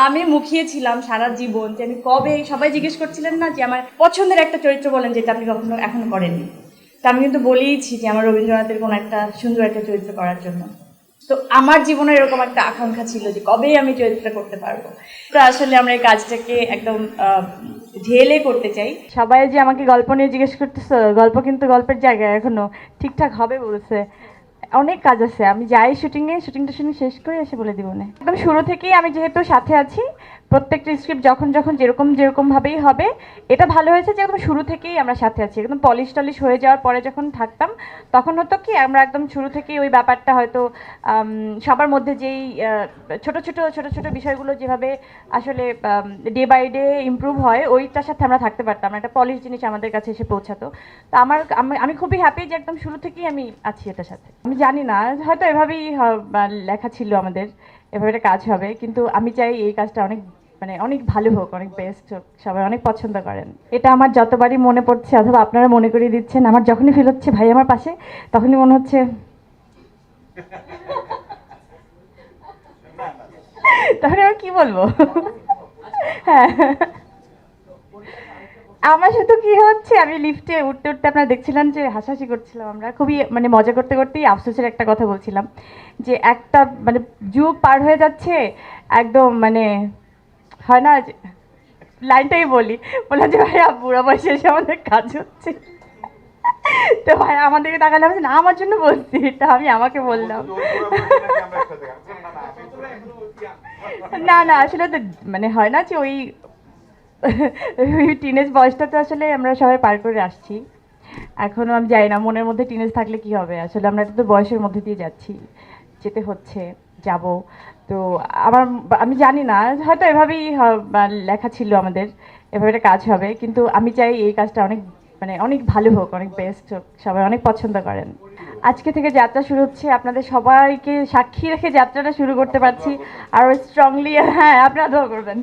আমি মুখিয়েছিলাম সারা জীবন যে আমি কবে, সবাই জিজ্ঞেস করছিলেন না যে আমার পছন্দের একটা চরিত্র বলেন যেটা আপনি কখনো এখনো করেননি। তা আমি কিন্তু বলেইছি যে আমার রবীন্দ্রনাথের কোনো একটা সুন্দর একটা চরিত্র করার জন্য। তো আমার জীবনে এরকম একটা আকাঙ্ক্ষা ছিল যে কবে আমি চরিত্রটা করতে পারবো। তো আসলে আমরা এই কাজটাকে একদম ঢেলে করতে চাই। সবাই যে আমাকে গল্প নিয়ে জিজ্ঞেস করতেছে, গল্প কিন্তু গল্পের জায়গায় এখনো ঠিকঠাক হবে বলছে। অনেক কাজ আছে, আমি যাই শুটিংটা শেষ করে এসে বলে দিব না। একদম শুরু থেকেই আমি যেহেতু সাথে আছি, প্রত্যেকটা স্ক্রিপ্ট যখন যখন যেরকম ভাবেই হবে। এটা ভালো হয়েছে যে একদম শুরু থেকেই আমরা সাথে আছি। একদম টলিশ হয়ে যাওয়ার পরে যখন থাকতাম, তখন হতো কি আমরা একদম শুরু থেকেই ওই ব্যাপারটা হয়তো সবার মধ্যে যেই ছোট বিষয়গুলো যেভাবে আসলে ডে বাই ডে ইমপ্রুভ হয়, ওইটার সাথে আমরা থাকতে পারতাম। একটা পলিশ জিনিস আমাদের কাছে এসে পৌঁছাতো। তো আমি খুবই হ্যাপি যে একদম শুরু থেকেই আমি আছি এটার সাথে। আমি জানি না, হয়তো এভাবেই লেখা ছিল আমাদের, এভাবে একটা কাজ হবে, কিন্তু আমি চাই এই কাজটা অনেক ভালো হোক, অনেক বেস্ট হোক, সবাই অনেক পছন্দ করেন। এটা আমার যতবারই মনে পড়ছে অথবা আপনারা মনে করিয়ে দিচ্ছেন, আমার যখনই ফিল হচ্ছে ভাই আমার পাশে, তখনই মনে হচ্ছে তখন আমি কি বলবো। হ্যাঁ, আমার সাথে কি হচ্ছে, আমি লিফটে উঠতে উঠতে আপনারা দেখছিলেন যে হাসাহাসি করছিলাম, আমরা খুবই মজা করতে করতেই আফসোসের একটা কথা বলছিলাম যে একটা যুগ পার হয়ে যাচ্ছে একদম, হয় না যে লাইনটাই বললাম যে ভাইয়া বুড়া বয়সে এসে আমাদের কাজ হচ্ছে। তো ভাই আমাদেরকে তাকালে আমি না আমার জন্য বলছি, এটা আমি আমাকে বললাম। না আসলে তো হয় না যে ওই টিনেজ বয়সটা তো আসলে আমরা সবাই পার করে আসছি। এখনো আমি জানি না মনের মধ্যে টিনেজ থাকলে কি হবে, আসলে আমরা তো বয়সের মধ্যে দিয়ে যাচ্ছি, যেতে হচ্ছে, যাব। তো আমি জানি না, হয়তো এভাবেই লেখা ছিল আমাদের, এভাবে একটা কাজ হবে, কিন্তু আমি চাই এই কাজটা অনেক ভালো হোক, অনেক বেস্ট হোক, সবাই অনেক পছন্দ করেন। আজকে থেকে যাত্রা শুরু হচ্ছে, আপনাদের সবাইকে সাক্ষী রেখে যাত্রাটা শুরু করতে পারছি আরো স্ট্রংলি। হ্যাঁ, আপনারা দোয়া করবেন।